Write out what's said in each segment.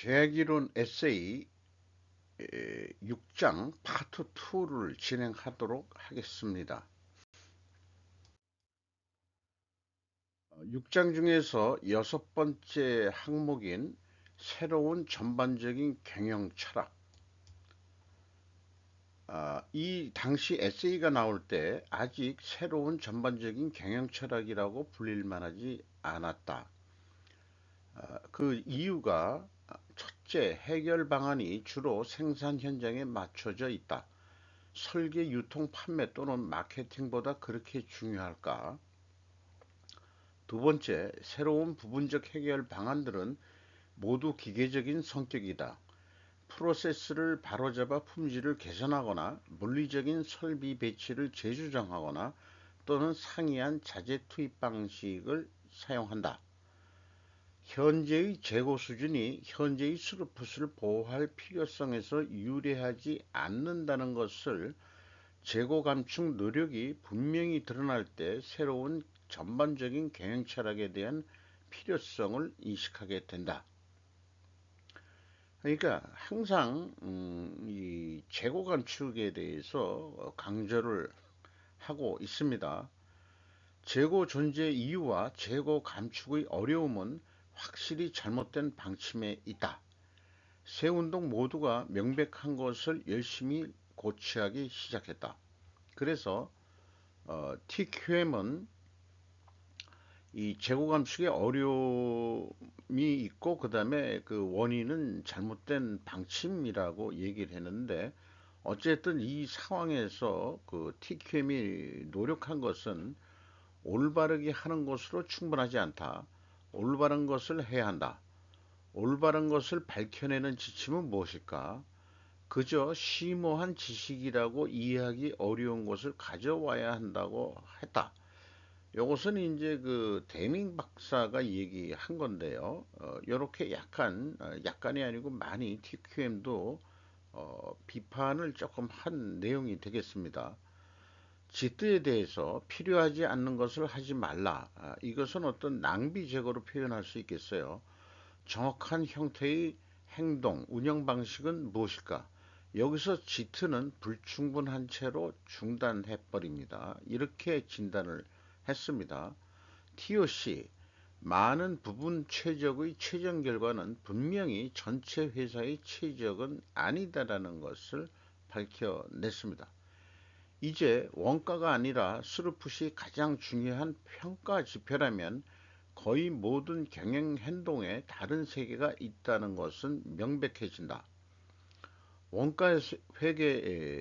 계획이론 에세이 6장 파트 2를 진행하도록 하겠습니다. 6장 중에서 여섯 번째 항목인 새로운 전반적인 경영 철학. 이 당시 에세이가 나올 때 아직 새로운 전반적인 경영 철학이라고 불릴 만하지 않았다. 그 이유가 첫째, 해결 방안이 주로 생산 현장에 맞춰져 있다. 설계, 유통, 판매 또는 마케팅보다 그렇게 중요할까? 두 번째, 새로운 부분적 해결 방안들은 모두 기계적인 성격이다. 프로세스를 바로잡아 품질을 개선하거나 물리적인 설비 배치를 재조정하거나 또는 상이한 자재 투입 방식을 사용한다. 현재의 재고 수준이 현재의 스루풋을 보호할 필요성에서 유래하지 않는다는 것을 재고 감축 노력이 분명히 드러날 때 새로운 전반적인 경영 철학에 대한 필요성을 인식하게 된다. 그러니까 항상 이 재고 감축에 대해서 강조를 하고 있습니다. 재고 존재 이유와 재고 감축의 어려움은 확실히 잘못된 방침에 있다. 세 운동 모두가 명백한 것을 열심히 고치하기 시작했다. 그래서 TQM은 이 재고 감축의 어려움이 있고 그 다음에 그 원인은 잘못된 방침이라고 얘기를 했는데, 어쨌든 이 상황에서 그 TQM이 노력한 것은 올바르게 하는 것으로 충분하지 않다. 올바른 것을 해야 한다. 올바른 것을 밝혀내는 지침은 무엇일까? 그저 심오한 지식이라고 이해하기 어려운 것을 가져와야 한다고 했다. 요것은 이제 그 데밍 박사가 얘기한 건데요. 요렇게 약간이 아니고 많이 TQM도 비판을 조금 한 내용이 되겠습니다. 쥐뜨에 대해서 필요하지 않는 것을 하지 말라. 이것은 어떤 낭비 제거로 표현할 수 있겠어요. 정확한 형태의 행동, 운영 방식은 무엇일까? 여기서 짙은 불충분한 채로 중단해 버립니다. 이렇게 진단을 했습니다. TOC, 많은 부분 최적의 최종 결과는 분명히 전체 회사의 최적은 아니다라는 것을 밝혀냈습니다. 이제 원가가 아니라 스루풋이 가장 중요한 평가 지표라면 거의 모든 경영 행동에 다른 세계가 있다는 것은 명백해진다. 원가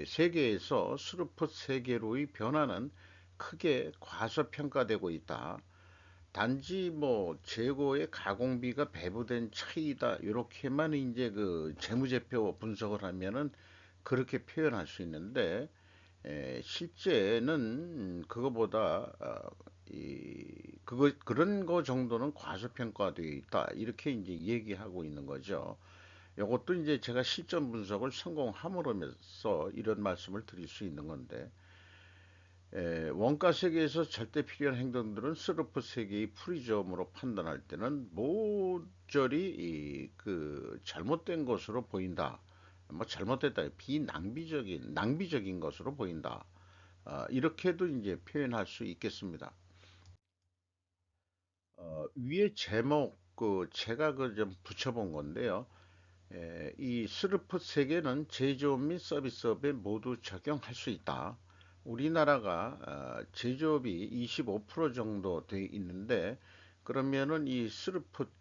세계에서 스루풋 세계로의 변화는 크게 과소평가되고 있다. 단지 뭐 재고의 가공비가 배부된 차이다. 이렇게만 이제 그 재무제표 분석을 하면은 그렇게 표현할 수 있는데, 실제는 그거보다 그런 거 정도는 과소평가되어 있다. 이렇게 이제 얘기하고 있는 거죠. 이것도 이제 제가 실전 분석을 성공함으로써 이런 말씀을 드릴 수 있는 건데, 원가 세계에서 절대 필요한 행동들은 스루프 세계의 프리즘으로 판단할 때는 모조리 그 잘못된 것으로 보인다. 뭐 잘못됐다, 낭비적인 것으로 보인다. 이렇게도 이제 표현할 수 있겠습니다. 위에 제목 그 제가 그 좀 붙여본 건데요. 이 스루풋 세계는 제조업 및 서비스업에 모두 적용할 수 있다. 우리나라가 제조업이 25% 정도 돼 있는데, 그러면은 이 스루풋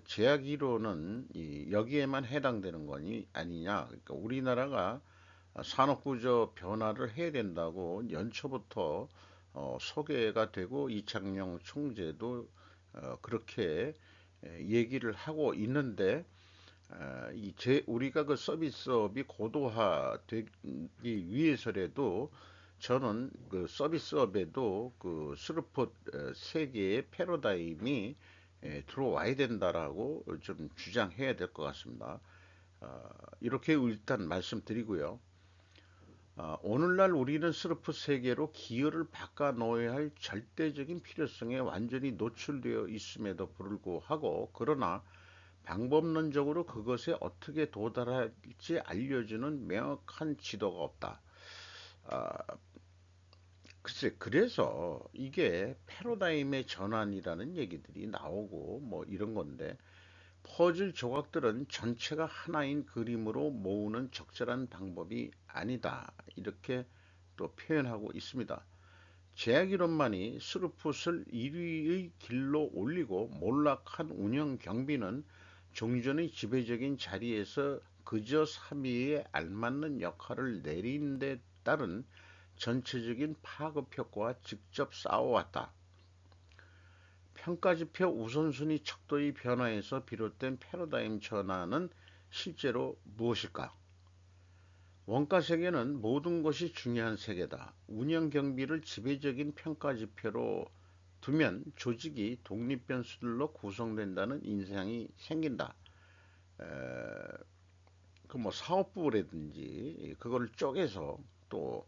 제약 이론은 여기에만 해당되는 거니 아니냐? 그러니까 우리나라가 산업구조 변화를 해야 된다고 연초부터 소개가 되고 이창용 총재도 그렇게 얘기를 하고 있는데, 우리가 그 서비스업이 고도화되기 위해서라도 저는 그 서비스업에도 그 스루풋 세계의 패러다임이 들어와야 된다라고 좀 주장해야 될 것 같습니다. 이렇게 일단 말씀드리고요. 오늘날 우리는 스루풋 세계로 기여를 바꿔 놓아야 할 절대적인 필요성에 완전히 노출되어 있음에도 불구하고, 그러나 방법론적으로 그것에 어떻게 도달할지 알려주는 명확한 지도가 없다. 아, 글쎄, 그래서 이게 패러다임의 전환이라는 얘기들이 나오고 뭐 이런 건데, 퍼즐 조각들은 전체가 하나인 그림으로 모으는 적절한 방법이 아니다. 이렇게 또 표현하고 있습니다. 제약 이론만이 스루풋을 1위의 길로 올리고 몰락한 운영 경비는 종전의 지배적인 자리에서 그저 3위에 알맞는 역할을 내린 데 따른 전체적인 파급 효과와 직접 싸워왔다. 평가지표 우선순위 척도의 변화에서 비롯된 패러다임 전환은 실제로 무엇일까? 원가 세계는 모든 것이 중요한 세계다. 운영 경비를 지배적인 평가지표로 두면 조직이 독립 변수들로 구성된다는 인상이 생긴다. 그 뭐 사업부라든지 그걸 쪼개서 또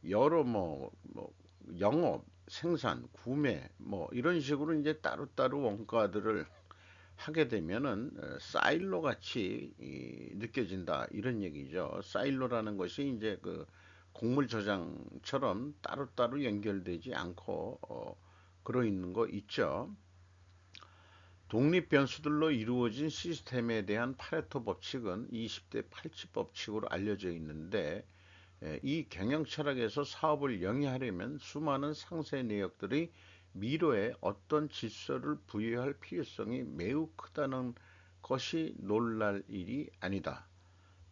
여러 뭐 영업, 생산, 구매 뭐 이런 식으로 이제 따로따로 원가들을 하게 되면은 사일로 같이 느껴진다 이런 얘기죠. 사일로라는 것이 이제 그 곡물 저장처럼 따로따로 연결되지 않고 그러 있는 거 있죠. 독립 변수들로 이루어진 시스템에 대한 파레토 법칙은 20대 80 법칙으로 알려져 있는데 이 경영 철학에서 사업을 영위하려면 수많은 상세 내역들의 미로에 어떤 질서를 부여할 필요성이 매우 크다는 것이 놀랄 일이 아니다.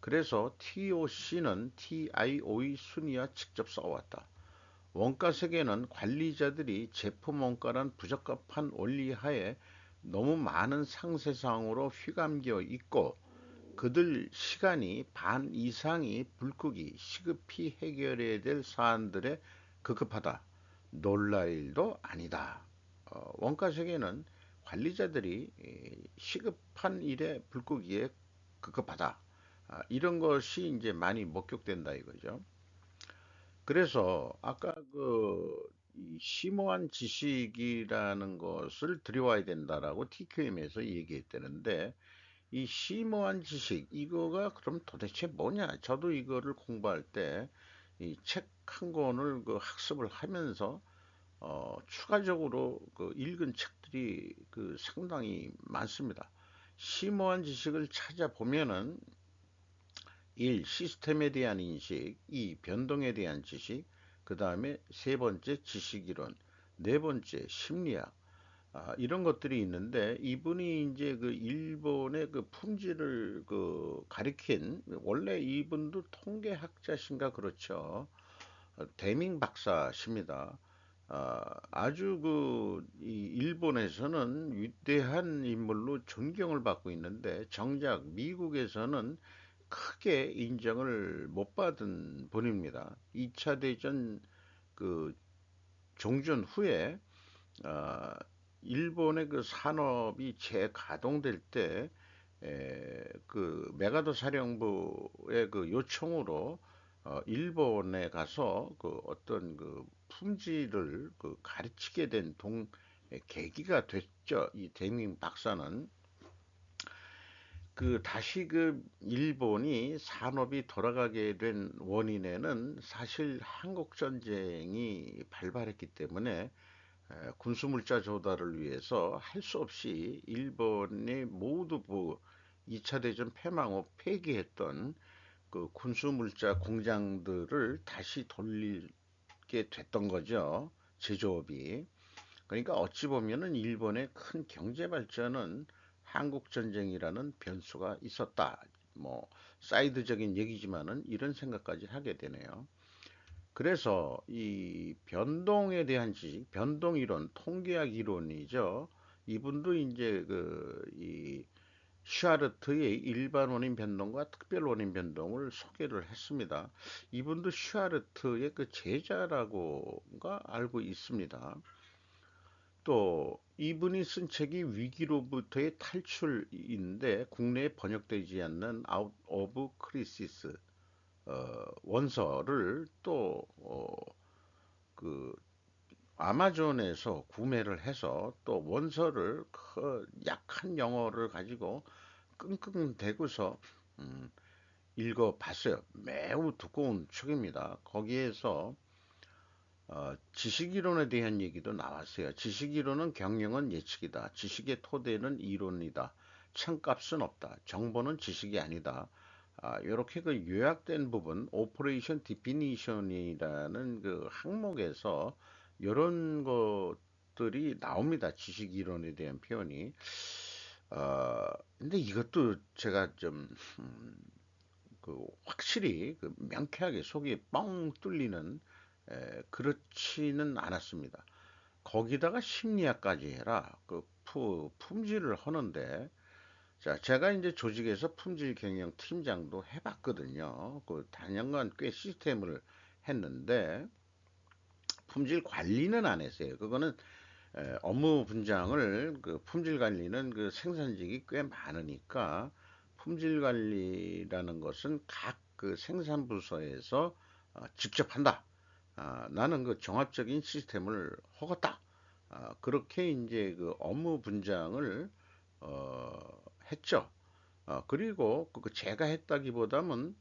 그래서 TOC는 TIO의 순위와 직접 싸웠다. 원가 세계는 관리자들이 제품 원가란 부적합한 원리 하에 너무 많은 상세사항으로 휘감겨 있고 그들 시간이 반 이상이 불국이 시급히 해결해야 될 사안들에 급급하다. 놀랄 일도 아니다. 원가 세계는 관리자들이 시급한 일에 불국이에 급급하다. 이런 것이 이제 많이 목격된다 이거죠. 그래서 아까 이 심오한 지식이라는 것을 들여와야 된다라고 TQM에서 얘기했다는데 이 심오한 지식 이거가 그럼 도대체 뭐냐? 저도 이거를 공부할 때 이 책 한 권을 그 학습을 하면서 추가적으로 그 읽은 책들이 그 상당히 많습니다. 심오한 지식을 찾아보면은 1. 시스템에 대한 인식, 2. 변동에 대한 지식, 그 다음에 세 번째 지식이론, 네 번째 심리학, 이런 것들이 있는데 이분이 이제 그 일본의 그 품질을 그 가리킨 원래 이분도 통계학자신가 그렇죠. 대밍 박사십니다. 아주 이 일본에서는 위대한 인물로 존경을 받고 있는데 정작 미국에서는 크게 인정을 못 받은 분입니다. 2차 대전 그 종전 후에 어, 일본의 그 산업이 재가동될 때, 그 메가도 사령부의 그 요청으로 일본에 가서 그 어떤 그 품질을 그 가르치게 된 계기가 됐죠. 이 대민 박사는 그 다시 그 일본이 산업이 돌아가게 된 원인에는 사실 한국 전쟁이 발발했기 때문에 군수물자 조달을 위해서 할 수 없이 일본이 모두 2차 대전 패망 후 폐기했던 그 군수물자 공장들을 다시 돌리게 됐던 거죠. 제조업이. 그러니까 어찌 보면은 일본의 큰 경제 발전은 한국 전쟁이라는 변수가 있었다. 뭐 사이드적인 얘기지만은 이런 생각까지 하게 되네요. 그래서 이 변동에 대한 지식, 변동 이론, 통계학 이론이죠. 이분도 이제 이 슈아르트의 일반 원인 변동과 특별 원인 변동을 소개를 했습니다. 이분도 슈아르트의 그 제자라고가 알고 있습니다. 또 이분이 쓴 책이 위기로부터의 탈출인데 국내에 번역되지 않는 아웃 오브 크리시스 원서를 그 아마존에서 구매를 해서 또 원서를 그 약한 영어를 가지고 끙끙대고서 음, 읽어봤어요. 매우 두꺼운 책입니다. 거기에서 지식이론에 대한 얘기도 나왔어요. 지식이론은 경영은 예측이다. 지식의 토대는 이론이다. 참값은 없다. 정보는 지식이 아니다. 이렇게 그 요약된 부분, 오퍼레이션 디피니션이라는 그 항목에서 이런 것들이 나옵니다. 지식이론에 대한 표현이. 어, 근데 이것도 제가 좀, 확실히 명쾌하게 속이 뻥 뚫리는 그렇지는 않았습니다. 거기다가 심리학까지 해라. 품질을 하는데, 자, 제가 이제 조직에서 품질 경영 팀장도 해봤거든요. 그 단연간 꽤 시스템을 했는데, 품질 관리는 안 했어요. 그거는 업무 분장을 품질 관리는 그 생산직이 꽤 많으니까 품질 관리라는 것은 각 그 생산 부서에서 직접 한다. 나는 그 종합적인 시스템을 허갔다. 그렇게 이제 그 업무 분장을 했죠. 그리고 그 제가 했다기보다는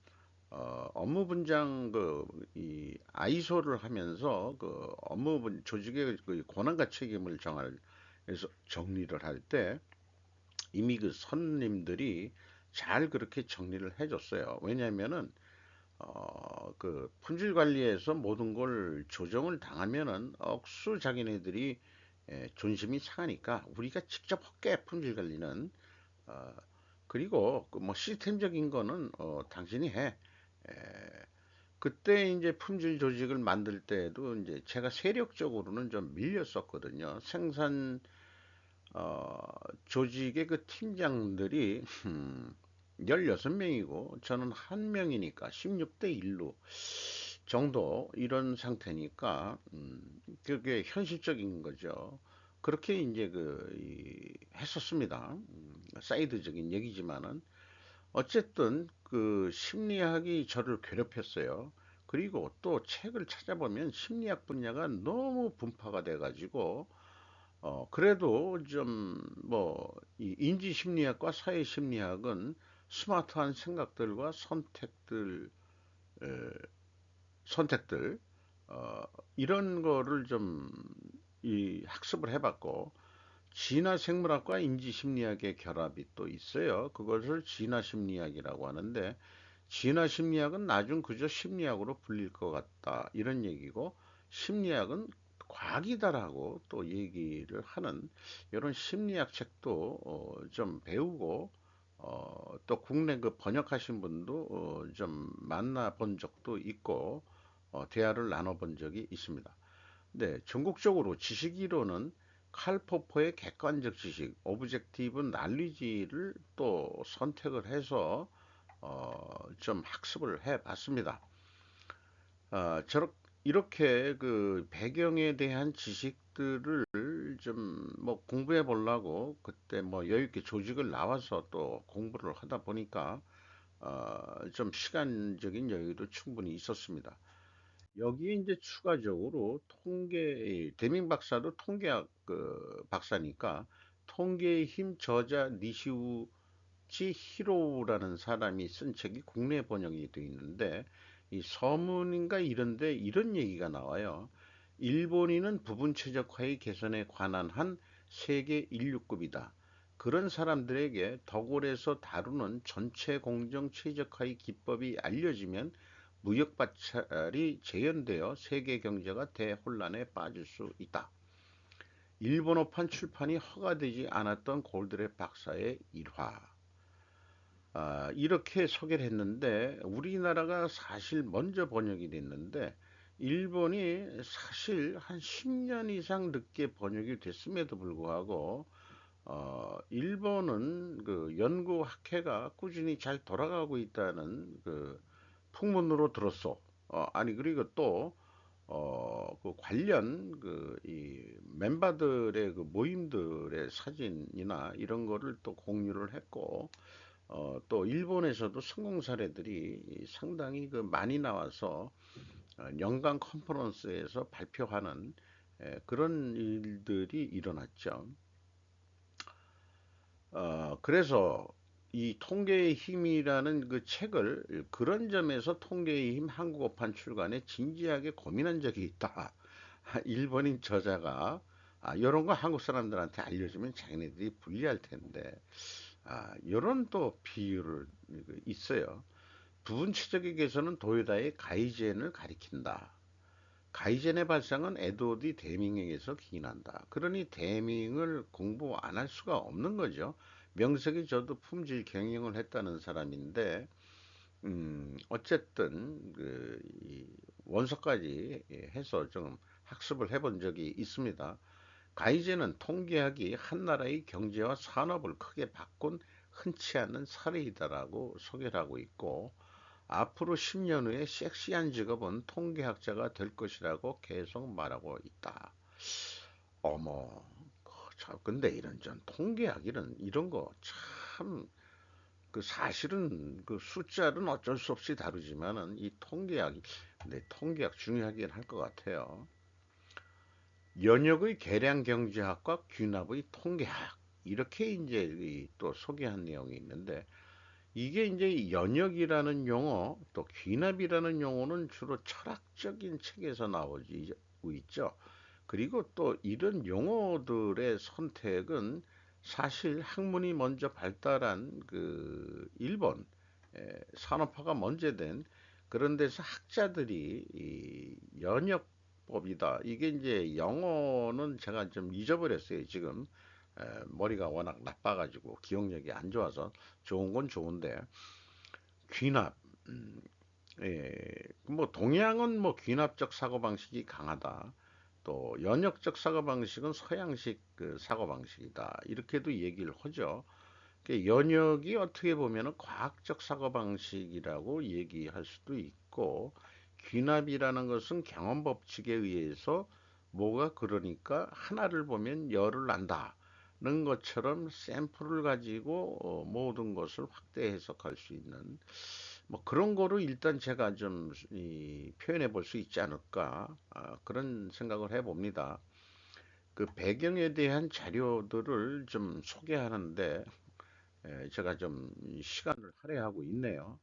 업무 분장 이 아이소를 하면서 그 조직의 그 권한과 책임을 해서 정리를 할 때 이미 그 선임들이 잘 그렇게 정리를 해줬어요. 왜냐하면은 그 품질 관리에서 모든 걸 조정을 당하면은 억수 자기네들이 존심이 상하니까 우리가 직접 할게 품질 관리는. 어, 그리고 그 뭐 시스템적인 거는 당신이 해. 에, 그때 이제 품질 조직을 만들 때에도 이제 제가 세력적으로는 좀 밀렸었거든요. 생산 어, 조직의 그 팀장들이 16명이고 저는 한 명이니까 16대 1로 정도 이런 상태니까 그게 현실적인 거죠. 그렇게 이제 했었습니다. 사이드적인 얘기지만은 어쨌든 그 심리학이 저를 괴롭혔어요. 그리고 또 책을 찾아보면 심리학 분야가 너무 분파가 돼가지고 그래도 좀 뭐 이 인지 심리학과 사회 심리학은 스마트한 생각들과 에, 선택들 어, 이런 거를 좀 이 학습을 해봤고 진화 생물학과 인지 심리학의 결합이 또 있어요. 그것을 진화 심리학이라고 하는데 진화 심리학은 나중 그저 심리학으로 불릴 것 같다 이런 얘기고 심리학은 과학이다라고 또 얘기를 하는 이런 심리학 책도 좀 배우고 또 국내 그 번역하신 분도 좀 만나본 적도 있고 대화를 나눠본 적이 있습니다. 네, 전국적으로 지식 이론은 칼 포퍼의 객관적 지식, 오브젝티브 날리지를 또 선택을 해서 좀 학습을 해 봤습니다. 이렇게 그 배경에 대한 지식들을 좀 뭐 공부해 보려고 그때 뭐 여유 있게 조직을 나와서 또 공부를 하다 보니까 좀 시간적인 여유도 충분히 있었습니다. 여기에 이제 추가적으로 데밍 박사도 통계학 박사니까 통계의 힘 저자 니시우치 히로우라는 사람이 쓴 책이 국내 번역이 되어 있는데 이 서문인가 이런데 이런 얘기가 나와요. 일본인은 부분 최적화의 개선에 관한 한 세계 인류급이다. 그런 사람들에게 덕골에서 다루는 전체 공정 최적화의 기법이 알려지면 무역 발달이 재현되어 세계 경제가 대혼란에 빠질 수 있다. 일본어판 출판이 허가되지 않았던 골드랩 박사의 일화. 이렇게 소개를 했는데 우리나라가 사실 먼저 번역이 됐는데 일본이 사실 한 10년 이상 늦게 번역이 됐음에도 불구하고 일본은 그 연구 학회가 꾸준히 잘 돌아가고 있다는 그 풍문으로 들었어. 아니 그리고 또 그 관련 이 멤버들의 그 모임들의 사진이나 이런 거를 또 공유를 했고 또 일본에서도 성공 사례들이 상당히 그 많이 나와서 연간 컨퍼런스에서 발표하는 그런 일들이 일어났죠. 그래서 이 통계의 힘이라는 그 책을 그런 점에서 통계의 힘 한국어판 출간에 진지하게 고민한 적이 있다. 일본인 저자가 이런 거 한국 사람들한테 알려주면 자기네들이 불리할 텐데 이런 또 비유를 있어요. 부분 최적에게서는 도요다의 가이젠을 가리킨다. 가이젠의 발상은 에드워드 데밍에게서 기인한다. 그러니 데밍을 공부 안 할 수가 없는 거죠. 명색이 저도 품질 경영을 했다는 사람인데, 어쨌든 이 원서까지 해서 좀 학습을 해본 적이 있습니다. 가이젠은 통계학이 한 나라의 경제와 산업을 크게 바꾼 흔치 않은 사례이다라고 소개를 하고 있고, 앞으로 10년 후에 섹시한 직업은 통계학자가 될 것이라고 계속 말하고 있다. 어머, 참, 근데 이런 전 통계학 이런 거 참, 그 사실은 그 숫자는 어쩔 수 없이 다루지만은 이 통계학이, 근데 통계학 중요하긴 할 것 같아요. 연역의 계량경제학과 귀납의 통계학. 이렇게 이제 또 소개한 내용이 있는데, 이게 이제 연역이라는 용어, 또 귀납이라는 용어는 주로 철학적인 책에서 나오고 있죠. 그리고 또 이런 용어들의 선택은 사실 학문이 먼저 발달한 그 일본 산업화가 먼저 된 그런 데서 학자들이 이 연역법이다. 이게 이제 영어는 제가 좀 잊어버렸어요. 지금 머리가 워낙 나빠가지고 기억력이 안 좋아서 좋은 건 좋은데 귀납. 음, 예, 뭐 동양은 뭐 귀납적 사고방식이 강하다. 또 연역적 사고방식은 서양식 그 사고방식이다. 이렇게도 얘기를 하죠. 그 연역이 어떻게 보면은 과학적 사고방식이라고 얘기할 수도 있고 귀납이라는 것은 경험 법칙에 의해서 뭐가 그러니까 하나를 보면 열을 난다는 것처럼 샘플을 가지고 모든 것을 확대 해석할 수 있는 뭐 그런 거로 일단 제가 좀 표현해 볼 수 있지 않을까 그런 생각을 해봅니다. 그 배경에 대한 자료들을 좀 소개하는데 제가 좀 시간을 할애하고 있네요.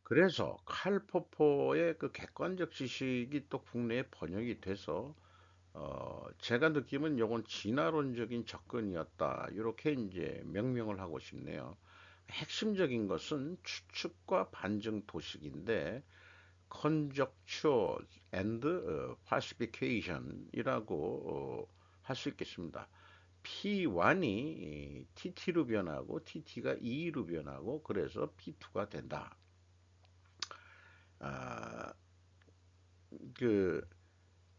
그래서 칼 포퍼의 그 객관적 지식이 또 국내에 번역이 돼서 제가 느낌은 요건 진화론적인 접근이었다. 이렇게 이제 명명을 하고 싶네요. 핵심적인 것은 추측과 반증 도식인데 conjecture and falsification이라고 할 수 있겠습니다. P1이 TT로 변하고 TT가 2로 변하고 그래서 P2가 된다. 아, 그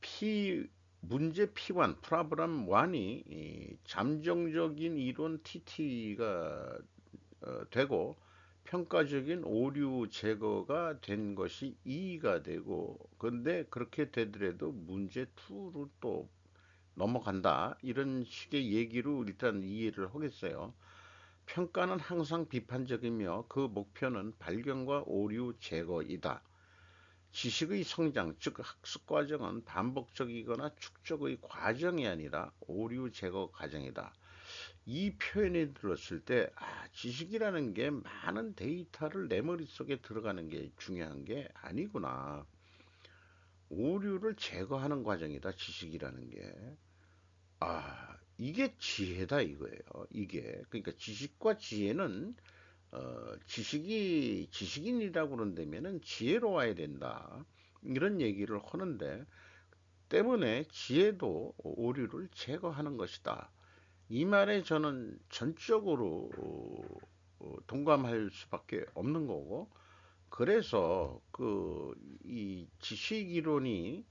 P 문제 P1 프로그램 1이 잠정적인 이론 TT가 되고 평가적인 오류 제거가 된 것이 2가 되고 근데 그렇게 되더라도 문제 2로 또 넘어간다 이런 식의 얘기로 일단 이해를 하겠어요. 평가는 항상 비판적이며 그 목표는 발견과 오류 제거이다. 지식의 성장, 즉 학습 과정은 반복적이거나 축적의 과정이 아니라 오류 제거 과정이다. 이 표현이 들었을 때, 지식이라는 게 많은 데이터를 내 머릿속에 들어가는 게 중요한 게 아니구나. 오류를 제거하는 과정이다, 지식이라는 게. 이게 지혜다 이거예요. 이게. 그러니까 지식과 지혜는, 지식이, 지식인이라고 그런다면은 지혜로워야 된다. 이런 얘기를 하는데, 때문에 지혜도 오류를 제거하는 것이다. 이 말에 저는 전적으로 동감할 수밖에 없는 거고, 그래서 그 이 지식 이론이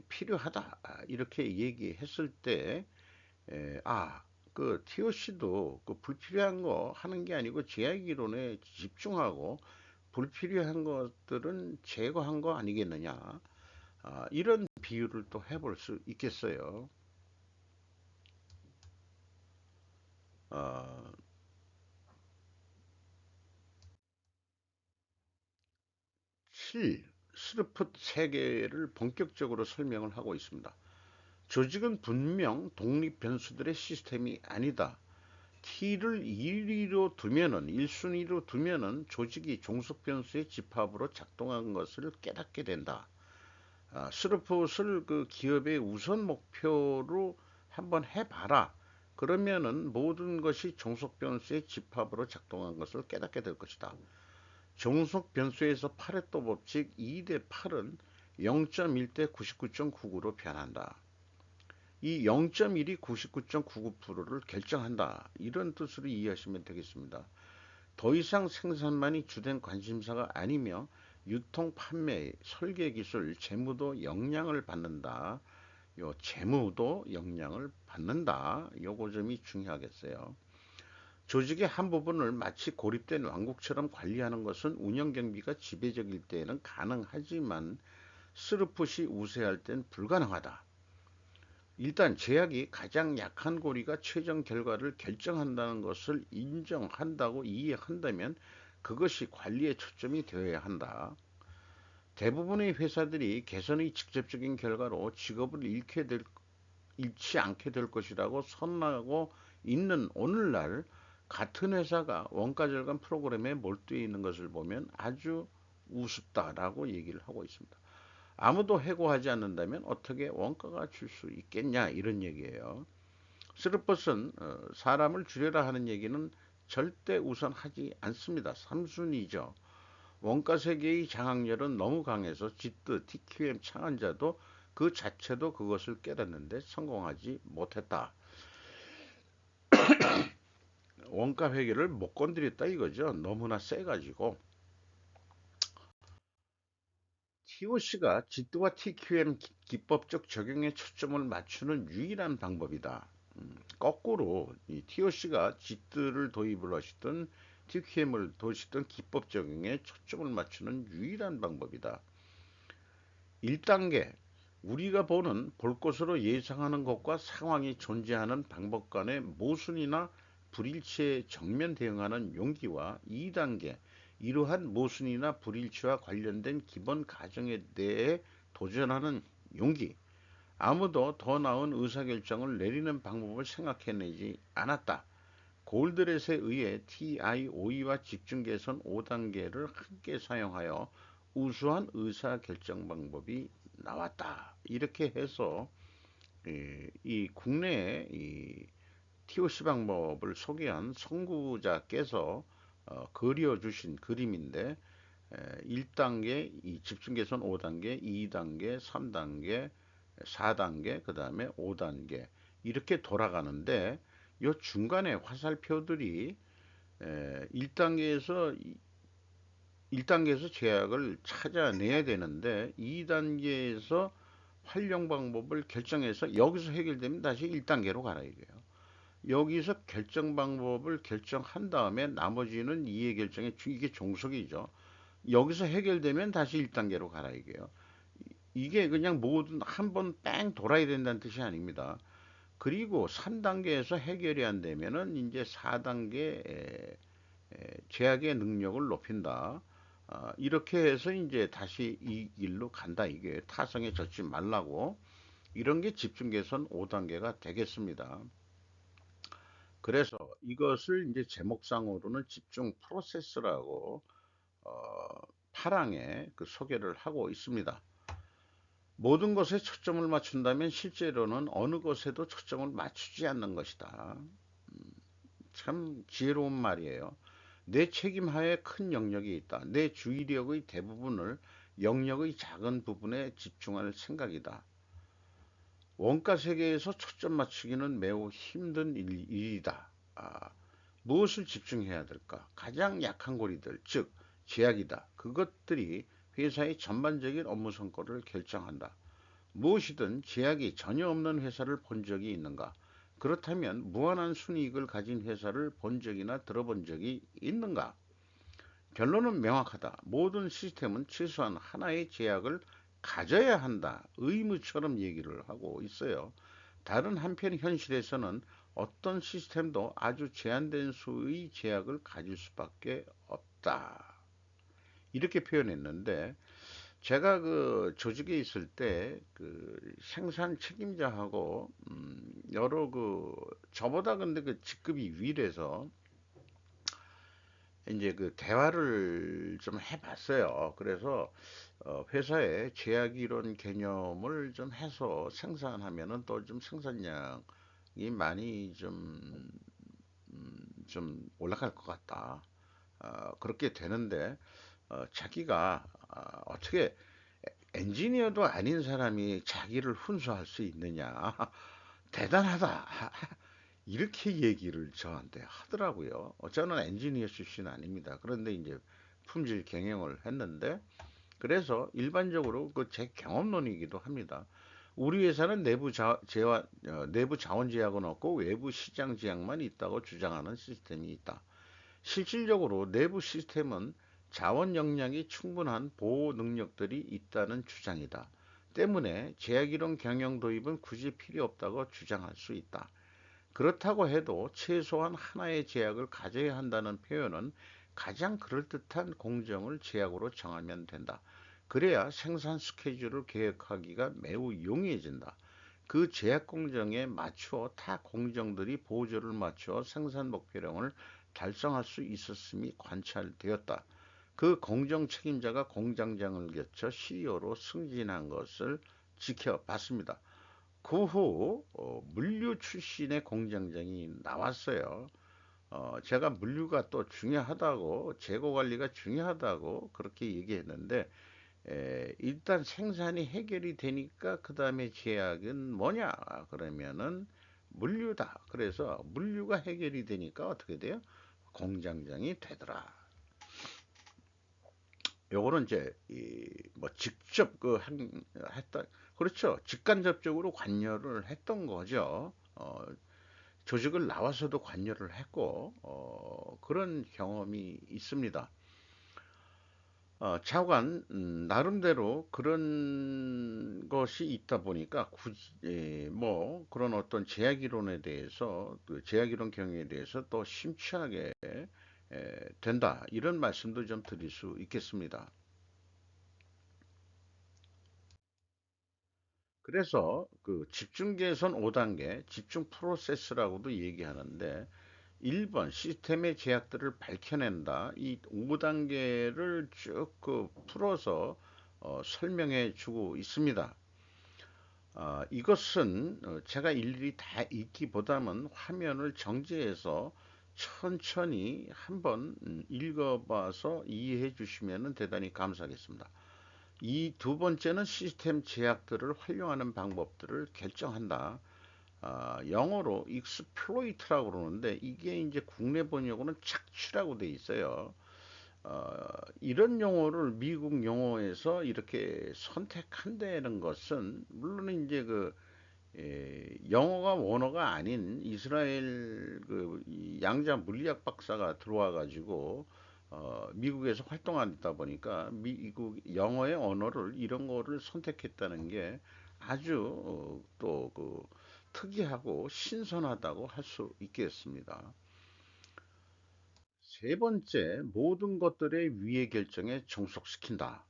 필요하다 이렇게 얘기했을 때, 그 TOC도 그 불필요한 거 하는 게 아니고 제약 이론에 집중하고 불필요한 것들은 제거한 거 아니겠느냐. 이런 비유를 또 해볼 수 있겠어요. 어, 7. 스루풋 세계를 본격적으로 설명을 하고 있습니다. 조직은 분명 독립 변수들의 시스템이 아니다. T를 1위로 두면은 1순위로 두면은 조직이 종속 변수의 집합으로 작동한 것을 깨닫게 된다. 스루풋을 그 기업의 우선 목표로 한번 해봐라. 그러면은 모든 것이 종속 변수의 집합으로 작동한 것을 깨닫게 될 것이다. 종속 변수에서 파레토 법칙 2대 8은 0.1대 99.99로 변한다. 이 0.1이 99.99%를 결정한다. 이런 뜻으로 이해하시면 되겠습니다. 더 이상 생산만이 주된 관심사가 아니며 유통, 판매, 설계 기술, 재무도 영향을 받는다. 요 재무도 영향을 받는다. 요거 점이 중요하겠어요. 조직의 한 부분을 마치 고립된 왕국처럼 관리하는 것은 운영 경비가 지배적일 때에는 가능하지만 스루풋이 우세할 땐 불가능하다. 일단 제약이 가장 약한 고리가 최종 결과를 결정한다는 것을 인정한다고 이해한다면 그것이 관리의 초점이 되어야 한다. 대부분의 회사들이 개선의 직접적인 결과로 직업을 잃지 않게 될 것이라고 선언하고 있는 오늘날 같은 회사가 원가 절감 프로그램에 몰두해 있는 것을 보면 아주 우습다라고 얘기를 하고 있습니다. 아무도 해고하지 않는다면 어떻게 원가가 줄 수 있겠냐 이런 얘기예요. 스루퍼슨 사람을 줄여라 하는 얘기는 절대 우선하지 않습니다. 3순위죠. 원가 세계의 장악력은 너무 강해서 지트, TQM 창안자도 그 자체도 그것을 깨닫는데 성공하지 못했다. 원가 회계를 못 건드렸다 이거죠. 너무나 세가지고. TOC가 지트와 TQM 기법적 적용에 초점을 맞추는 유일한 방법이다. 거꾸로 이 TOC가 지트를 도입을 하시든 TQM을 도시든 기법 적용에 초점을 맞추는 유일한 방법이다. 1단계 우리가 보는 볼 것으로 예상하는 것과 상황이 존재하는 방법 간의 모순이나 불일치에 정면 대응하는 용기와 2단계 이러한 모순이나 불일치와 관련된 기본 가정에 대해 도전하는 용기. 아무도 더 나은 의사결정을 내리는 방법을 생각해내지 않았다. 골드렛에 의해 TIOE와 집중 개선 5단계를 함께 사용하여 우수한 의사결정 방법이 나왔다. 이렇게 해서 이 국내에 이 TOC 방법을 소개한 선구자께서 그려주신 그림인데 1단계 이 집중 개선 5단계, 2단계, 3단계, 4단계, 그 다음에 5단계 이렇게 돌아가는데 요 중간에 화살표들이 1단계에서 1단계에서 제약을 찾아내야 되는데 2단계에서 활용 방법을 결정해서 여기서 해결되면 다시 1단계로 가라 이게요. 여기서 결정 방법을 결정한 다음에 나머지는 이해 결정에 이게 종속이죠. 여기서 해결되면 다시 1단계로 가라 이게요. 이게 그냥 모든 한 번 뺑 돌아야 된다는 뜻이 아닙니다. 그리고 3단계에서 해결이 안 되면은 이제 4단계 제약의 능력을 높인다. 이렇게 해서 이제 다시 이 길로 간다. 이게 타성에 젖지 말라고. 이런 게 집중 개선 5단계가 되겠습니다. 그래서 이것을 이제 제목상으로는 집중 프로세스라고 어, 파랑에 그 소개를 하고 있습니다. 모든 것에 초점을 맞춘다면 실제로는 어느 것에도 초점을 맞추지 않는 것이다. 참 지혜로운 말이에요. 내 책임하에 큰 영역이 있다. 내 주의력의 대부분을 영역의 작은 부분에 집중할 생각이다. 원가 세계에서 초점 맞추기는 매우 힘든 일이다. 무엇을 집중해야 될까? 가장 약한 고리들, 즉 제약이다. 그것들이 회사의 전반적인 업무 성과를 결정한다. 무엇이든 제약이 전혀 없는 회사를 본 적이 있는가? 그렇다면 무한한 순이익을 가진 회사를 본 적이나 들어본 적이 있는가? 결론은 명확하다. 모든 시스템은 최소한 하나의 제약을 가져야 한다. 의무처럼 얘기를 하고 있어요. 다른 한편 현실에서는 어떤 시스템도 아주 제한된 수의 제약을 가질 수밖에 없다. 이렇게 표현했는데 제가 그 조직에 있을 때 그 생산 책임자하고 여러 그 저보다 근데 그 직급이 위래서 이제 그 대화를 좀 해봤어요. 그래서 회사에 제약 이론 개념을 좀 해서 생산하면은 또 좀 생산량이 많이 좀 올라갈 것 같다. 그렇게 되는데 자기가 어떻게 엔지니어도 아닌 사람이 자기를 훈수할 수 있느냐. 대단하다. 이렇게 얘기를 저한테 하더라고요. 저는 엔지니어 출신 아닙니다. 그런데 이제 품질 경영을 했는데 그래서 일반적으로 그 제 경험론이기도 합니다. 우리 회사는 내부 자원 제약은 없고 외부 시장 제약만 있다고 주장하는 시스템이 있다. 실질적으로 내부 시스템은 자원 역량이 충분한 보호 능력들이 있다는 주장이다. 때문에 제약이론 경영 도입은 굳이 필요 없다고 주장할 수 있다. 그렇다고 해도 최소한 하나의 제약을 가져야 한다는 표현은 가장 그럴듯한 공정을 제약으로 정하면 된다. 그래야 생산 스케줄을 계획하기가 매우 용이해진다. 그 제약 공정에 맞추어 타 공정들이 보조를 맞추어 생산 목표량을 달성할 수 있었음이 관찰되었다. 그 공정 책임자가 공장장을 거쳐 CEO로 승진한 것을 지켜봤습니다. 그 후 물류 출신의 공장장이 나왔어요. 제가 물류가 또 중요하다고 재고 관리가 중요하다고 그렇게 얘기했는데 일단 생산이 해결이 되니까 그 다음에 제약은 뭐냐 그러면은 물류다. 그래서 물류가 해결이 되니까 어떻게 돼요? 공장장이 되더라. 요거는 이제 뭐 직접 했던 그렇죠. 직간접적으로 관여를 했던 거죠. 조직을 나와서도 관여를 했고 그런 경험이 있습니다. 차관 나름대로 그런 것이 있다 보니까 굳이 뭐 그런 어떤 제약 이론에 대해서 그 제약 이론 경영에 대해서 또 심취하게 된다 이런 말씀도 좀 드릴 수 있겠습니다. 그래서 그 집중 개선 5단계 집중 프로세스라고도 얘기하는데 1번 시스템의 제약들을 밝혀낸다. 이 5단계를 쭉 그 풀어서 설명해 주고 있습니다. 이것은 제가 일일이 다 읽기보다는 화면을 정지해서 천천히 한번 읽어봐서 이해해 주시면 대단히 감사하겠습니다. 이 두 번째는 시스템 제약들을 활용하는 방법들을 결정한다. 영어로 exploit라고 그러는데 이게 이제 국내 번역으로는 착취라고 돼 있어요. 이런 용어를 미국 용어에서 이렇게 선택한다는 것은 물론 이제 영어가 원어가 아닌 이스라엘 이 양자 물리학 박사가 들어와 가지고 미국에서 활동하다 보니까 미국 영어의 언어를 이런 거를 선택했다는 게 아주 또그 특이하고 신선하다고 할 수 있겠습니다. 세 번째, 모든 것들의 위의 결정에 종속시킨다.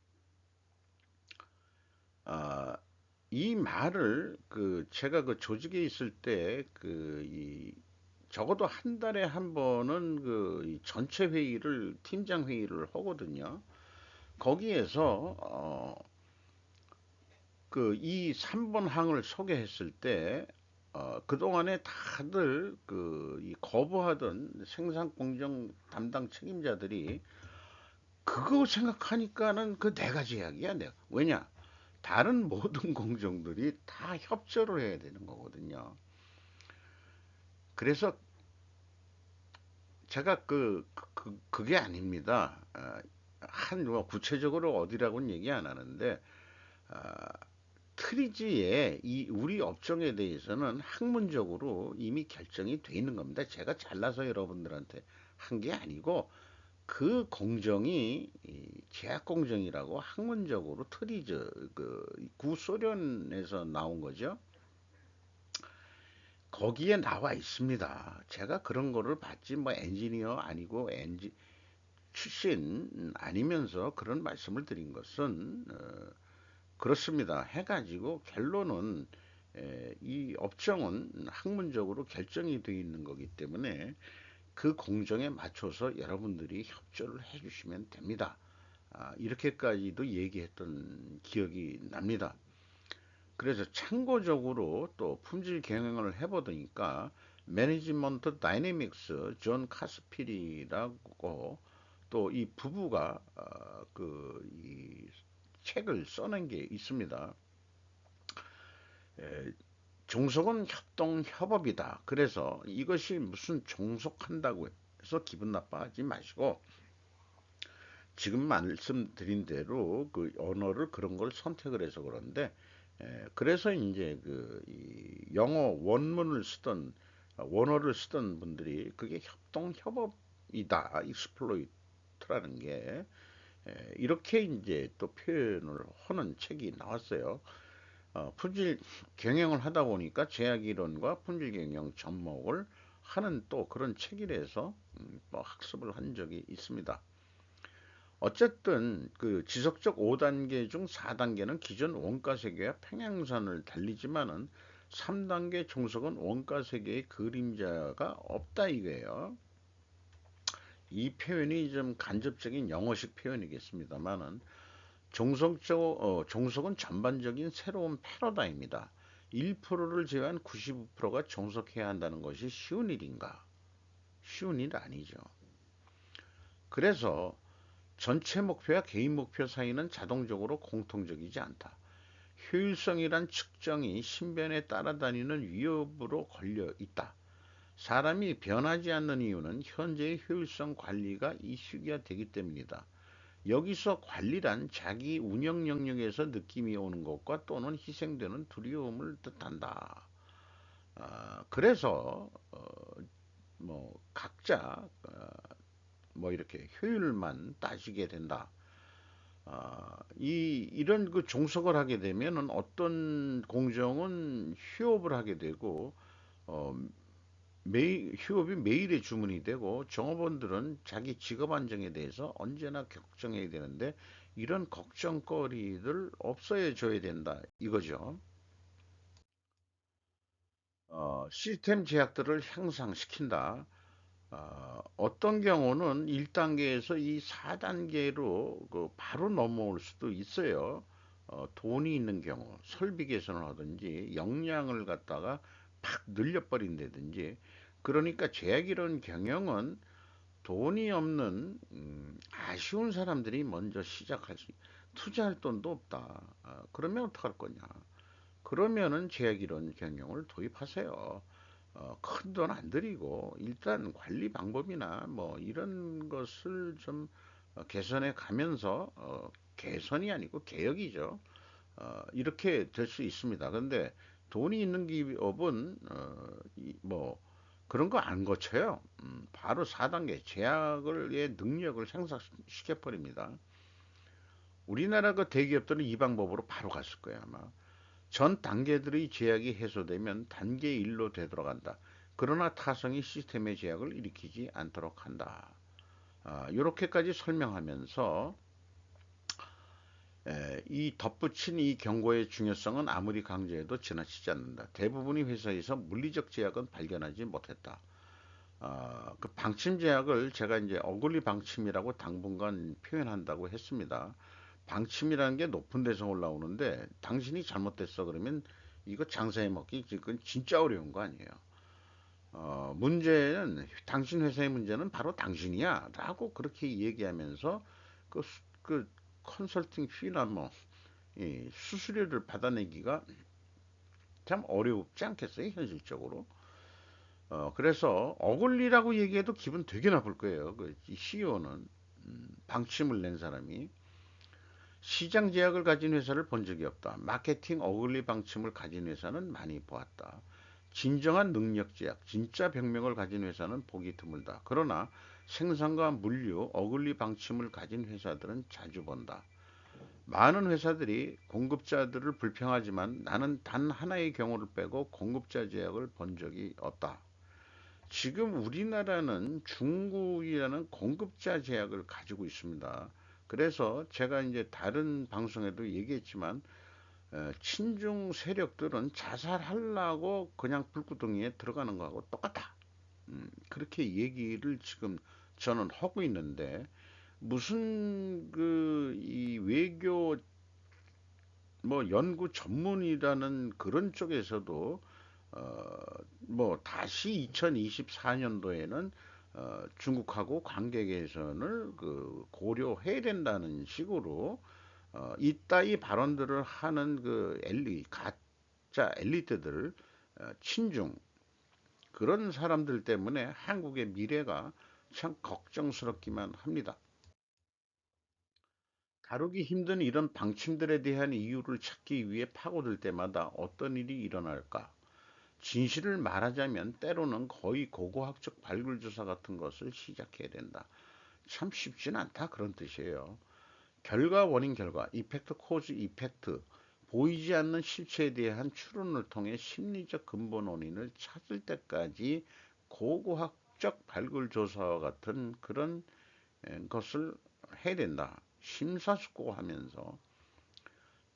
아, 이 말을 제가 그 조직에 있을 때 적어도 한 달에 한 번은 이 전체 회의를 팀장 회의를 하거든요. 거기에서 이 3번 항을 소개했을 때 그동안에 다들 이 거부하던 생산 공정 담당 책임자들이 그거 생각하니까는 그 네 가지 이야기야. 내가. 왜냐? 다른 모든 공정들이 다 협조를 해야 되는 거거든요. 그래서 제가 그게 아닙니다. 뭐 구체적으로 어디라고는 얘기 안 하는데, 아, 트리지에 이 우리 업종에 대해서는 학문적으로 이미 결정이 돼 있는 겁니다. 제가 잘나서 여러분들한테 한 게 아니고, 그 공정이 제약 공정이라고 학문적으로 트리즈 구소련에서 나온 거죠. 거기에 나와 있습니다. 제가 그런 거를 봤지 뭐 엔지니어 아니고 출신 아니면서 그런 말씀을 드린 것은 그렇습니다. 해가지고 결론은 이 업종은 학문적으로 결정이 되어 있는 거기 때문에 그 공정에 맞춰서 여러분들이 협조를 해주시면 됩니다. 이렇게까지도 얘기했던 기억이 납니다. 그래서 참고적으로 또 품질 경영을 해보니까 매니지먼트 다이내믹스 존 카스필이라고 또 이 부부가 이 책을 써낸 게 있습니다. 에, 종속은 협동 협업이다. 그래서 이것이 무슨 종속한다고 해서 기분 나빠하지 마시고 지금 말씀드린 대로 그 언어를 그런 걸 선택을 해서 그런데 그래서 이제 이 영어 원문을 쓰던 원어를 쓰던 분들이 그게 협동 협업이다 익스플로이트라는 게 이렇게 이제 또 표현을 하는 책이 나왔어요. 품질 경영을 하다 보니까 제약 이론과 품질 경영 접목을 하는 또 그런 책이라서 뭐 학습을 한 적이 있습니다. 어쨌든 그 지속적 5단계 중 4단계는 기존 원가 세계와 평행선을 달리지만은 3단계 종속은 원가 세계의 그림자가 없다 이거예요. 이 표현이 좀 간접적인 영어식 표현이겠습니다만은 종속은 전반적인 새로운 패러다임이다. 1%를 제외한 99%가 종속해야 한다는 것이 쉬운 일인가? 쉬운 일 아니죠. 그래서 전체 목표와 개인 목표 사이는 자동적으로 공통적이지 않다. 효율성이란 측정이 신변에 따라다니는 위협으로 걸려 있다. 사람이 변하지 않는 이유는 현재의 효율성 관리가 이슈가 되기 때문이다. 여기서 관리란 자기 운영 영역에서 느낌이 오는 것과 또는 희생되는 두려움을 뜻한다. 그래서 뭐 각자 뭐 이렇게 효율만 따지게 된다. 이런 그 종속을 하게 되면은 어떤 공정은 휴업을 하게 되고, 어, 휴업이 매일의 주문이 되고, 종업원들은 자기 직업 안정에 대해서 언제나 걱정해야 되는데, 이런 걱정거리들 없어야 줘야 된다. 이거죠. 시스템 제약들을 향상시킨다. 어떤 경우는 1단계에서 이 4단계로 바로 넘어올 수도 있어요. 돈이 있는 경우, 설비 개선을 하든지, 역량을 갖다가 팍 늘려버린다든지, 그러니까 제약 이런 경영은 돈이 없는, 아쉬운 사람들이 먼저 시작할 투자할 돈도 없다. 그러면 어떡할 거냐. 그러면은 제약 이론 경영을 도입하세요. 큰 돈 안 들이고 일단 관리 방법이나 뭐 이런 것을 좀 개선해 가면서 개선이 아니고 개혁이죠. 이렇게 될 수 있습니다. 근데 돈이 있는 기업은 뭐 그런 거 안 거쳐요. 바로 4단계 제약의 능력을 향상시켜 버립니다. 우리나라 그 대기업들은 이 방법으로 바로 갔을 거예요, 아마. 전 단계들의 제약이 해소되면 단계 1로 되돌아간다. 그러나 타성이 시스템의 제약을 일으키지 않도록 한다. 이렇게까지 설명하면서 이 덧붙인 이 경고의 중요성은 아무리 강조해도 지나치지 않는다. 대부분의 회사에서 물리적 제약은 발견하지 못했다. 그 방침 제약을 제가 이제 어글리 방침이라고 당분간 표현한다고 했습니다. 방침이라는 게 높은 데서 올라오는데 당신이 잘못됐어 그러면 이거 장사해 먹기 그건 진짜 어려운 거 아니에요. 문제는 당신 회사의 문제는 바로 당신이야 라고 그렇게 얘기하면서 그 컨설팅 피나 뭐 수수료를 받아내기가 참 어렵지 않겠어요 현실적으로. 그래서 어글리라고 얘기해도 기분 되게 나쁠 거예요. 그 CEO는 방침을 낸 사람이 시장 제약을 가진 회사를 본 적이 없다. 마케팅 어글리 방침을 가진 회사는 많이 보았다. 진정한 능력 제약, 진짜 병명을 가진 회사는 보기 드물다. 그러나 생산과 물류, 어글리 방침을 가진 회사들은 자주 본다. 많은 회사들이 공급자들을 불평하지만 나는 단 하나의 경우를 빼고 공급자 제약을 본 적이 없다. 지금 우리나라는 중국이라는 공급자 제약을 가지고 있습니다. 그래서 제가 이제 다른 방송에도 얘기했지만 친중 세력들은 자살하려고 그냥 불구덩이에 들어가는 거하고 똑같아. 그렇게 얘기를 지금 저는 하고 있는데 무슨 그 이 외교 뭐 연구 전문이라는 그런 쪽에서도 어 뭐 다시 2024년도에는 중국하고 관계 개선을 그 고려해야 된다는 식으로 이따위 발언들을 하는 그 가짜 엘리트들 친중 그런 사람들 때문에 한국의 미래가 참 걱정스럽기만 합니다. 다루기 힘든 이런 방침들에 대한 이유를 찾기 위해 파고들 때마다 어떤 일이 일어날까? 진실을 말하자면 때로는 거의 고고학적 발굴조사 같은 것을 시작해야 된다. 참 쉽진 않다 그런 뜻이에요. 결과 원인 결과 이펙트 코즈 이펙트 보이지 않는 실체에 대한 추론을 통해 심리적 근본 원인을 찾을 때까지 고고학적 발굴조사와 같은 그런 것을 해야 된다. 심사숙고하면서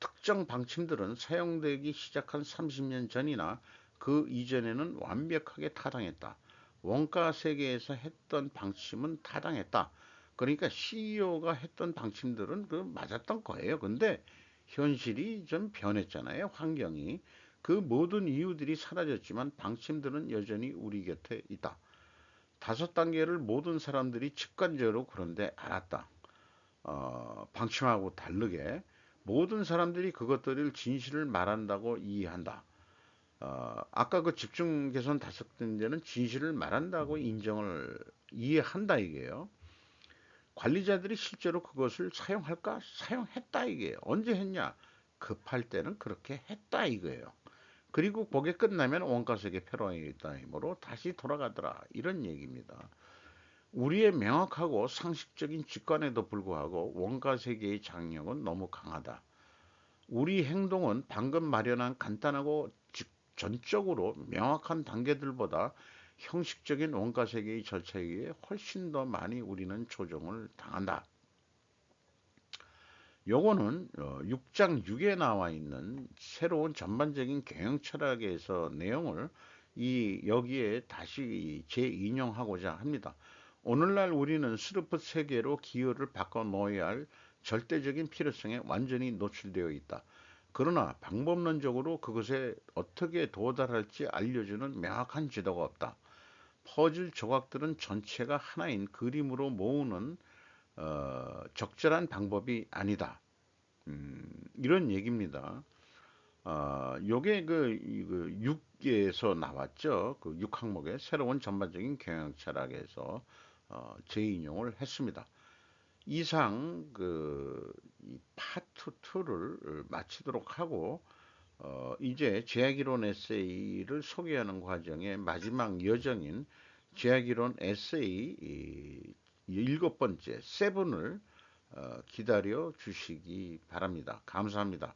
특정 방침들은 사용되기 시작한 30년 전이나 그 이전에는 완벽하게 타당했다. 원가 세계에서 했던 방침은 타당했다. 그러니까 CEO가 했던 방침들은 그 맞았던 거예요. 근데 현실이 좀 변했잖아요. 환경이. 그 모든 이유들이 사라졌지만 방침들은 여전히 우리 곁에 있다. 다섯 단계를 모든 사람들이 직관적으로 그런데 알았다. 방침하고 다르게 모든 사람들이 그것들을 진실을 말한다고 이해한다. 아까 그 집중 개선 다섯 단계는 진실을 말한다고 인정을 이해한다 이게요. 관리자들이 실제로 그것을 사용할까? 사용했다 이게요. 언제 했냐? 급할 때는 그렇게 했다 이거예요. 그리고 그게 끝나면 원가세계 패러다임으로 다시 돌아가더라 이런 얘기입니다. 우리의 명확하고 상식적인 직관에도 불구하고 원가 세계의 장력은 너무 강하다. 우리 행동은 방금 마련한 간단하고 전적으로 명확한 단계들보다 형식적인 원가 세계의 절차에 의해 훨씬 더 많이 우리는 조종을 당한다. 요거는 6장 6에 나와 있는 새로운 전반적인 경영 철학에서 내용을 여기에 다시 재인용하고자 합니다. 오늘날 우리는 스루프 세계로 기여를 바꿔 놓아야 할 절대적인 필요성에 완전히 노출되어 있다. 그러나 방법론적으로 그것에 어떻게 도달할지 알려주는 명확한 지도가 없다. 퍼즐 조각들은 전체가 하나인 그림으로 모으는 적절한 방법이 아니다. 이런 얘기입니다. 요게 그 6에서 나왔죠. 그 6항목의 새로운 전반적인 경영 철학에서 재인용을 했습니다. 이상 이 파트 2를 마치도록 하고 이제 제약이론 에세이를 소개하는 과정의 마지막 여정인 제약이론 에세이 일곱 번째 세븐을 기다려 주시기 바랍니다. 감사합니다.